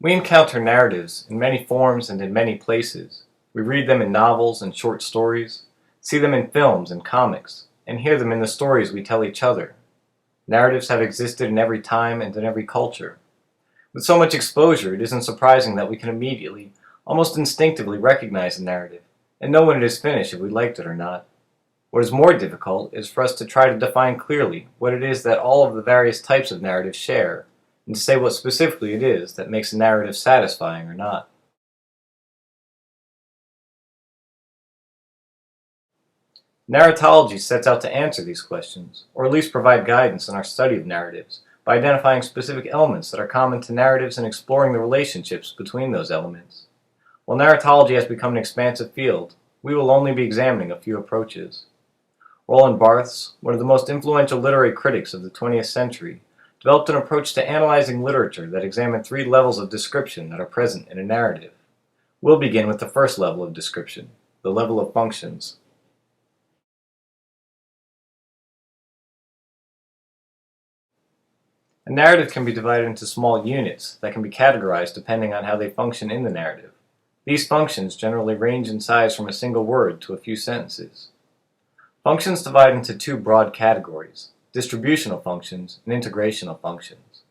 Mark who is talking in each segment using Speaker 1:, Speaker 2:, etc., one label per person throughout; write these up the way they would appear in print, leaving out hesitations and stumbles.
Speaker 1: We encounter narratives in many forms and in many places. We read them in novels and short stories, see them in films and comics, and hear them in the stories we tell each other. Narratives have existed in every time and in every culture. With so much exposure, it isn't surprising that we can immediately, almost instinctively recognize a narrative, and know when it is finished if we liked it or not. What is more difficult is for us to try to define clearly what it is that all of the various types of narratives share, and to say what specifically it is that makes a narrative satisfying or not. Narratology sets out to answer these questions, or at least provide guidance in our study of narratives, by identifying specific elements that are common to narratives and exploring the relationships between those elements. While narratology has become an expansive field, we will only be examining a few approaches. Roland Barthes, one of the most influential literary critics of the 20th century, developed an approach to analyzing literature that examined three levels of description that are present in a narrative. We'll begin with the first level of description, the level of functions. A narrative can be divided into small units that can be categorized depending on how they function in the narrative. These functions generally range in size from a single word to a few sentences. Functions divide into two broad categories: distributional functions and integrational functions.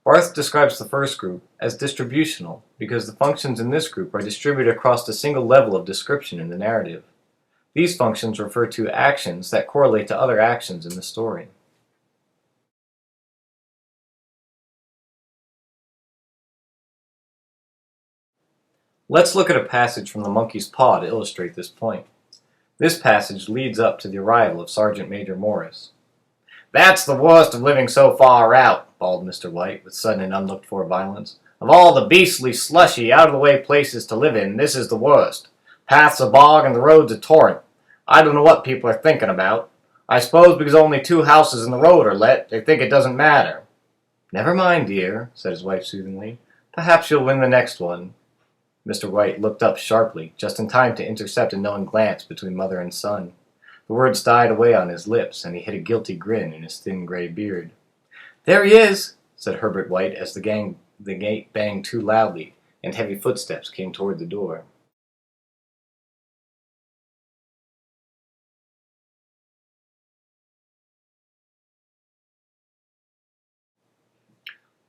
Speaker 1: Barthes describes the first group as distributional because the functions in this group are distributed across a single level of description in the narrative. These functions refer to actions that correlate to other actions in the story. Let's look at a passage from The Monkey's Paw to illustrate this point. This passage leads up to the arrival of Sergeant Major Morris. "That's the worst of living so far out," bawled Mr. White, with sudden and unlooked-for violence. "Of all the beastly, slushy, out-of-the-way places to live in, this is the worst. Paths a bog and the road's a torrent. I don't know what people are thinking about. I suppose because only 2 houses in the road are let, they think it doesn't matter." "Never mind, dear," said his wife soothingly. "Perhaps you'll win the next one." Mr. White looked up sharply, just in time to intercept a knowing glance between mother and son. The words died away on his lips, and he hid a guilty grin in his thin gray beard. "There he is," said Herbert White as the gate banged too loudly, and heavy footsteps came toward the door.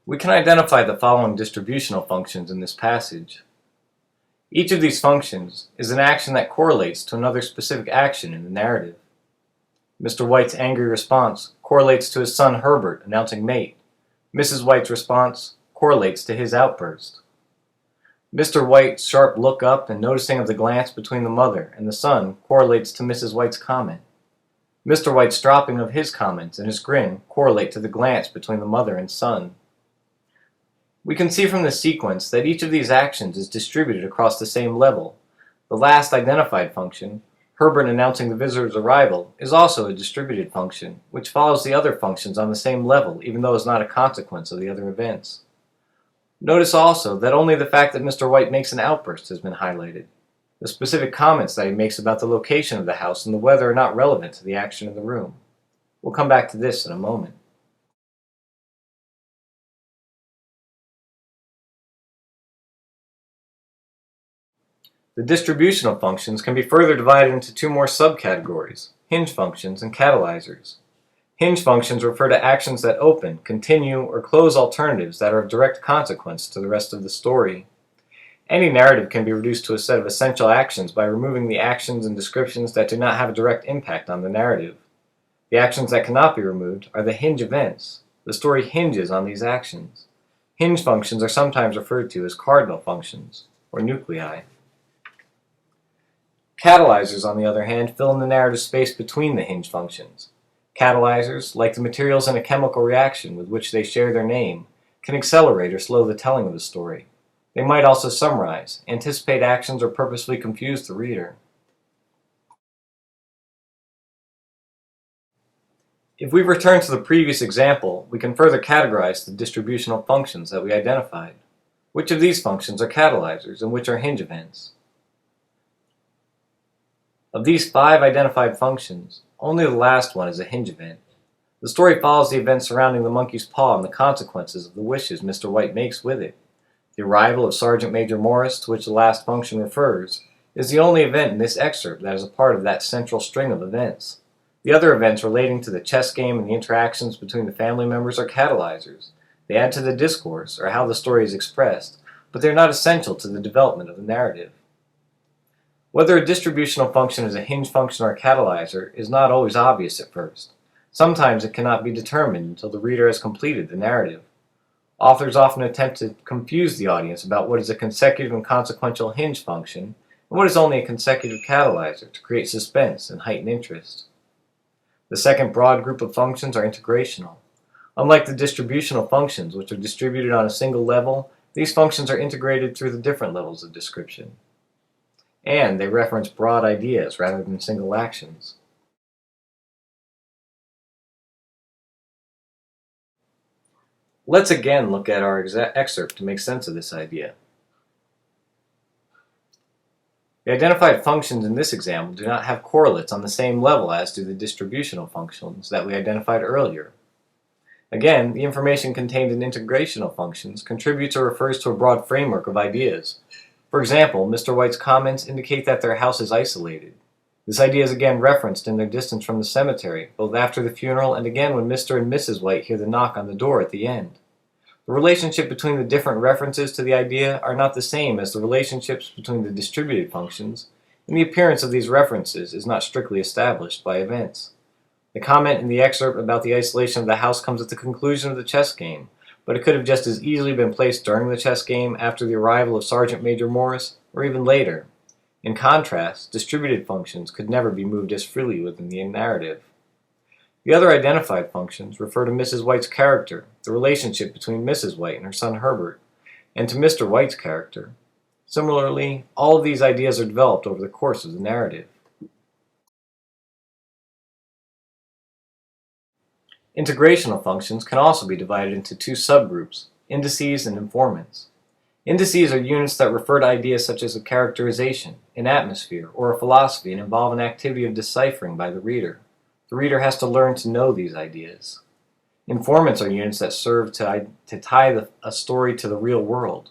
Speaker 1: We can identify the following distributional functions in this passage. Each of these functions is an action that correlates to another specific action in the narrative. Mr. White's angry response correlates to his son Herbert announcing mate. Mrs. White's response correlates to his outburst. Mr. White's sharp look up and noticing of the glance between the mother and the son correlates to Mrs. White's comment. Mr. White's dropping of his comments and his grin correlate to the glance between the mother and son. We can see from the sequence that each of these actions is distributed across the same level. The last identified function, Herbert announcing the visitor's arrival, is also a distributed function, which follows the other functions on the same level, even though it's not a consequence of the other events. Notice also that only the fact that Mr. White makes an outburst has been highlighted. The specific comments that he makes about the location of the house and the weather are not relevant to the action in the room. We'll come back to this in a moment. The distributional functions can be further divided into 2 more subcategories: hinge functions and catalyzers. Hinge functions refer to actions that open, continue, or close alternatives that are of direct consequence to the rest of the story. Any narrative can be reduced to a set of essential actions by removing the actions and descriptions that do not have a direct impact on the narrative. The actions that cannot be removed are the hinge events. The story hinges on these actions. Hinge functions are sometimes referred to as cardinal functions, or nuclei. Catalyzers, on the other hand, fill in the narrative space between the hinge functions. Catalyzers, like the materials in a chemical reaction with which they share their name, can accelerate or slow the telling of the story. They might also summarize, anticipate actions, or purposefully confuse the reader. If we return to the previous example, we can further categorize the distributional functions that we identified. Which of these functions are catalyzers and which are hinge events? Of these 5 identified functions, only the last one is a hinge event. The story follows the events surrounding the monkey's paw and the consequences of the wishes Mr. White makes with it. The arrival of Sergeant Major Morris, to which the last function refers, is the only event in this excerpt that is a part of that central string of events. The other events relating to the chess game and the interactions between the family members are catalyzers. They add to the discourse, or how the story is expressed, but they are not essential to the development of the narrative. Whether a distributional function is a hinge function or a catalyzer is not always obvious at first. Sometimes it cannot be determined until the reader has completed the narrative. Authors often attempt to confuse the audience about what is a consecutive and consequential hinge function and what is only a consecutive catalyzer to create suspense and heighten interest. The second broad group of functions are integrational. Unlike the distributional functions, which are distributed on a single level, these functions are integrated through the different levels of description. And they reference broad ideas rather than single actions. Let's again look at our excerpt to make sense of this idea. The identified functions in this example do not have correlates on the same level as do the distributional functions that we identified earlier. Again, the information contained in integrational functions contributes or refers to a broad framework of ideas. For example, Mr. White's comments indicate that their house is isolated. This idea is again referenced in their distance from the cemetery, both after the funeral and again when Mr. and Mrs. White hear the knock on the door at the end. The relationship between the different references to the idea are not the same as the relationships between the distributed functions, and the appearance of these references is not strictly established by events. The comment in the excerpt about the isolation of the house comes at the conclusion of the chess game, but it could have just as easily been placed during the chess game, after the arrival of Sergeant Major Morris, or even later. In contrast, distributed functions could never be moved as freely within the narrative. The other identified functions refer to Mrs. White's character, the relationship between Mrs. White and her son Herbert, and to Mr. White's character. Similarly, all of these ideas are developed over the course of the narrative. Integrational functions can also be divided into two subgroups, indices and informants. Indices are units that refer to ideas such as a characterization, an atmosphere, or a philosophy and involve an activity of deciphering by the reader. The reader has to learn to know these ideas. Informants are units that serve to tie a story to the real world.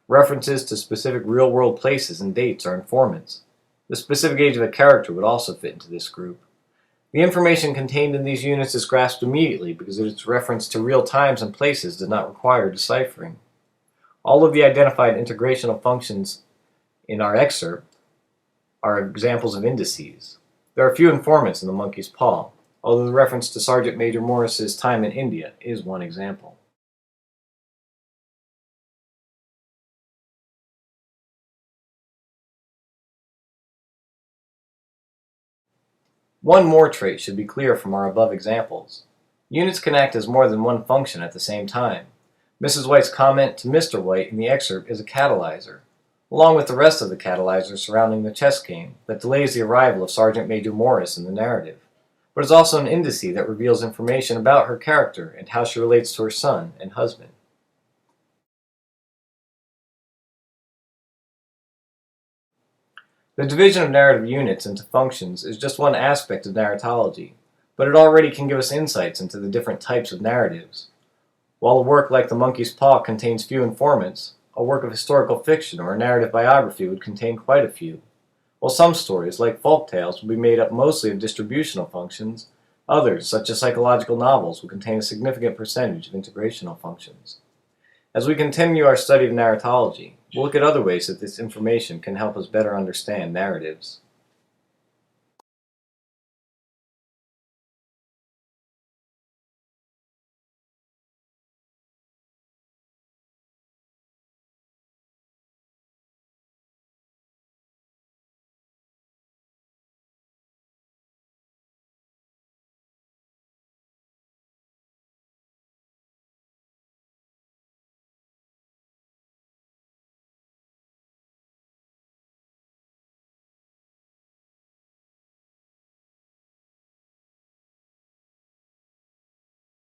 Speaker 1: References to specific real-world places and dates are informants. The specific age of a character would also fit into this group. The information contained in these units is grasped immediately because its reference to real times and places does not require deciphering. All of the identified integrational functions in our excerpt are examples of indices. There are few informants in the monkey's paw, although the reference to Sergeant Major Morris's time in India is one example. One more trait should be clear from our above examples. Units can act as more than one function at the same time. Mrs. White's comment to Mr. White in the excerpt is a catalyzer, along with the rest of the catalyzers surrounding the chess game that delays the arrival of Sergeant Major Morris in the narrative, but is also an indice that reveals information about her character and how she relates to her son and husband. The division of narrative units into functions is just one aspect of narratology, but it already can give us insights into the different types of narratives. While a work like The Monkey's Paw contains few informants, a work of historical fiction or a narrative biography would contain quite a few. While some stories, like folk tales, will be made up mostly of distributional functions, others, such as psychological novels, will contain a significant percentage of integrational functions. As we continue our study of narratology, we'll look at other ways that this information can help us better understand narratives.